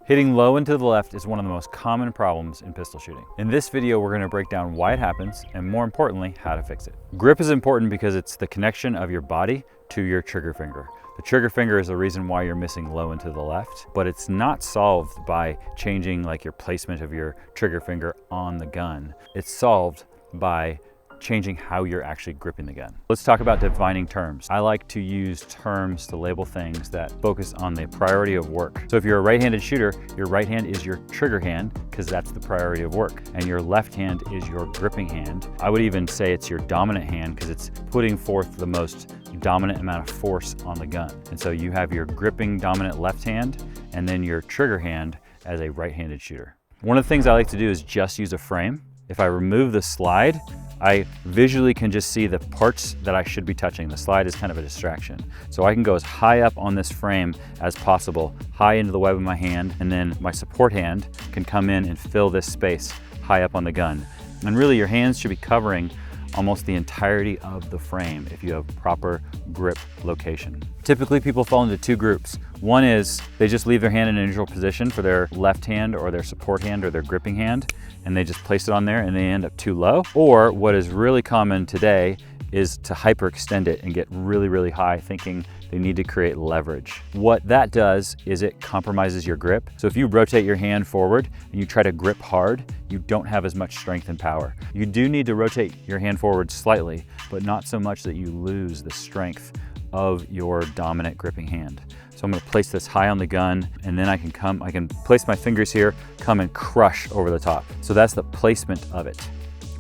Hitting low and to the left is one of the most common problems in pistol shooting. In this video, we're going to break down why it happens and, more importantly, how to fix it. Grip is important because it's the connection of your body to your trigger finger. The trigger finger is the reason why you're missing low and to the left, but it's not solved by changing like your placement of your trigger finger on the gun. It's solved by changing how you're actually gripping the gun. Let's talk about defining terms. I like to use terms to label things that focus on the priority of work. So if you're a right-handed shooter, your right hand is your trigger hand because that's the priority of work, and your left hand is your gripping hand. I would even say it's your dominant hand because it's putting forth the most dominant amount of force on the gun. And so you have your gripping dominant left hand and then your trigger hand as a right-handed shooter. One of the things I like to do is just use a frame. If I remove the slide, I visually can just see the parts that I should be touching. The slide is kind of a distraction. So I can go as high up on this frame as possible, high into the web of my hand, and then my support hand can come in and fill this space high up on the gun. And really your hands should be covering almost the entirety of the frame if you have proper grip location. Typically people fall into two groups. One is they just leave their hand in a neutral position for their left hand or their support hand or their gripping hand, and they just place it on there and they end up too low. Or what is really common today is to hyperextend it and get really, really high thinking they need to create leverage. What that does is it compromises your grip. So if you rotate your hand forward and you try to grip hard, you don't have as much strength and power. You do need to rotate your hand forward slightly, but not so much that you lose the strength of your dominant gripping hand. So I'm gonna place this high on the gun, and then I can place my fingers here, come and crush over the top. So that's the placement of it.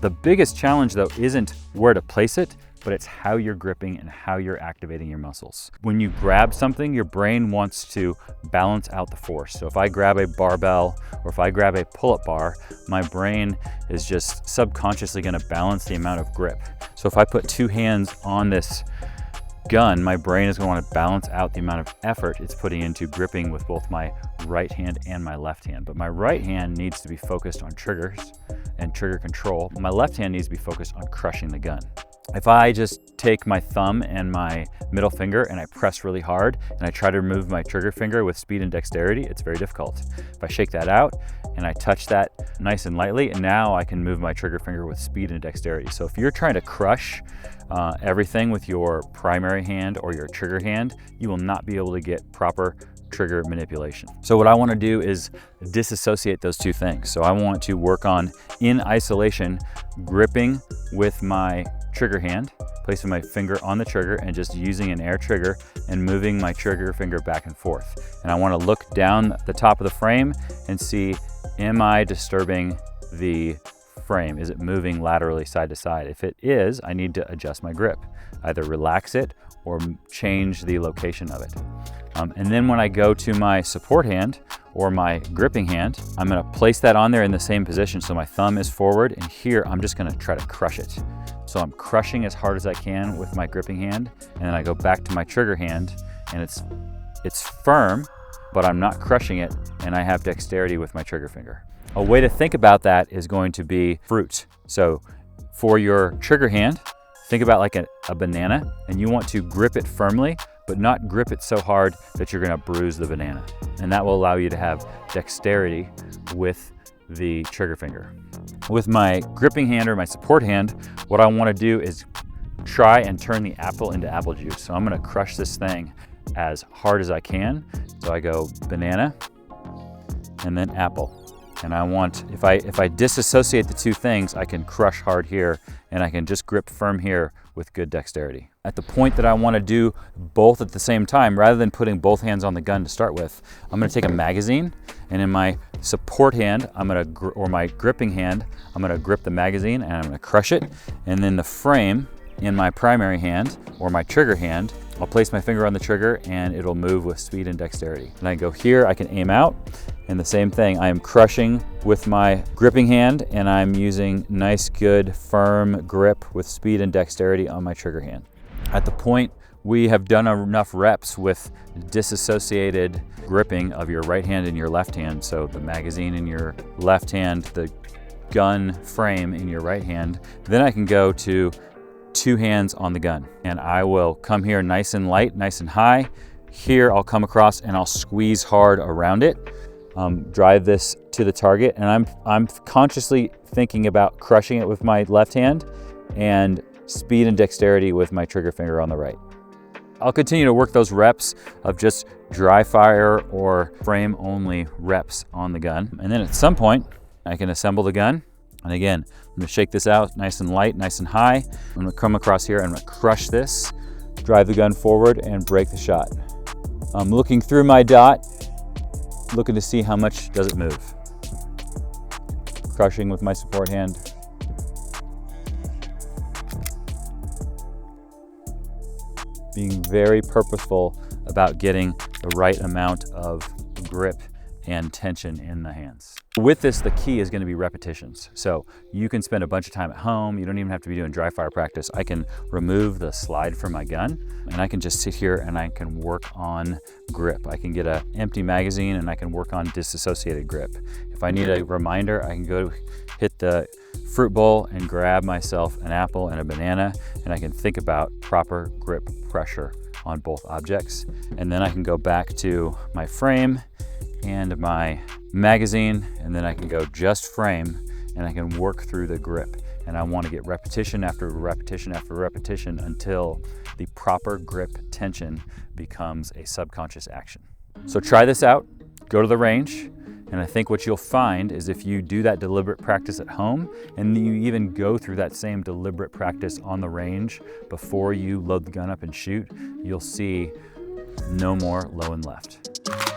The biggest challenge though isn't where to place it, but it's how you're gripping and how you're activating your muscles. When you grab something, your brain wants to balance out the force. So if I grab a barbell or if I grab a pull-up bar, my brain is just subconsciously gonna balance the amount of grip. So if I put two hands on this gun, my brain is going to want to balance out the amount of effort it's putting into gripping with both my right hand and my left hand. But my right hand needs to be focused on triggers and trigger control. My left hand needs to be focused on crushing the gun. If I just take my thumb and my middle finger and I press really hard and I try to remove my trigger finger with speed and dexterity, it's very difficult. If I shake that out and I touch that nice and lightly, and now I can move my trigger finger with speed and dexterity. So if you're trying to crush everything with your primary hand or your trigger hand, you will not be able to get proper trigger manipulation. So what I want to do is disassociate those two things. So I want to work on, in isolation, gripping with my trigger hand, placing my finger on the trigger and just using an air trigger and moving my trigger finger back and forth. And I want to look down the top of the frame and see, am I disturbing the frame? Is it moving laterally side to side? If it is, I need to adjust my grip, either relax it or change the location of it. And then when I go to my support hand or my gripping hand, I'm gonna place that on there in the same position. So my thumb is forward, and here I'm just gonna try to crush it. So I'm crushing as hard as I can with my gripping hand, and then I go back to my trigger hand, and it's firm, but I'm not crushing it, and I have dexterity with my trigger finger. A way to think about that is going to be fruit. So for your trigger hand, think about like a banana, and you want to grip it firmly, but not grip it so hard that you're gonna bruise the banana. And that will allow you to have dexterity with the trigger finger. With my gripping hand or my support hand, what I wanna do is try and turn the apple into apple juice. So I'm gonna crush this thing as hard as I can. So I go banana and then apple. And I want, if I disassociate the two things, I can crush hard here and I can just grip firm here with good dexterity. At the point that I want to do both at the same time, rather than putting both hands on the gun to start with, I'm going to take a magazine, and in my support hand, or my gripping hand, I'm going to grip the magazine and I'm going to crush it. And then the frame in my primary hand or my trigger hand, I'll place my finger on the trigger and it'll move with speed and dexterity. And I go here, I can aim out, and the same thing. I am crushing with my gripping hand and I'm using nice, good, firm grip with speed and dexterity on my trigger hand. At the point we have done enough reps with disassociated gripping of your right hand and your left hand, so the magazine in your left hand, the gun frame in your right hand, then I can go to two hands on the gun, and I will come here nice and light, nice and high. Here I'll come across and I'll squeeze hard around it, drive this to the target, and I'm consciously thinking about crushing it with my left hand and speed and dexterity with my trigger finger on the right. I'll continue to work those reps of just dry fire or frame only reps on the gun. And then at some point, I can assemble the gun. And again, I'm gonna shake this out nice and light, nice and high. I'm gonna come across here and I'm gonna crush this, drive the gun forward and break the shot. I'm looking through my dot, looking to see how much does it move. Crushing with my support hand. Being very purposeful about getting the right amount of grip and tension in the hands. With this, the key is going to be repetitions. So you can spend a bunch of time at home. You don't even have to be doing dry fire practice. I can remove the slide from my gun and I can just sit here and I can work on grip. I can get an empty magazine and I can work on disassociated grip. If I need a reminder, I can go hit the fruit bowl and grab myself an apple and a banana, and I can think about proper grip pressure on both objects. And then I can go back to my frame and my magazine, and then I can go just frame and I can work through the grip. And I want to get repetition after repetition after repetition until the proper grip tension becomes a subconscious action. So try this out, go to the range, and I think what you'll find is if you do that deliberate practice at home and you even go through that same deliberate practice on the range before you load the gun up and shoot, you'll see no more low and left.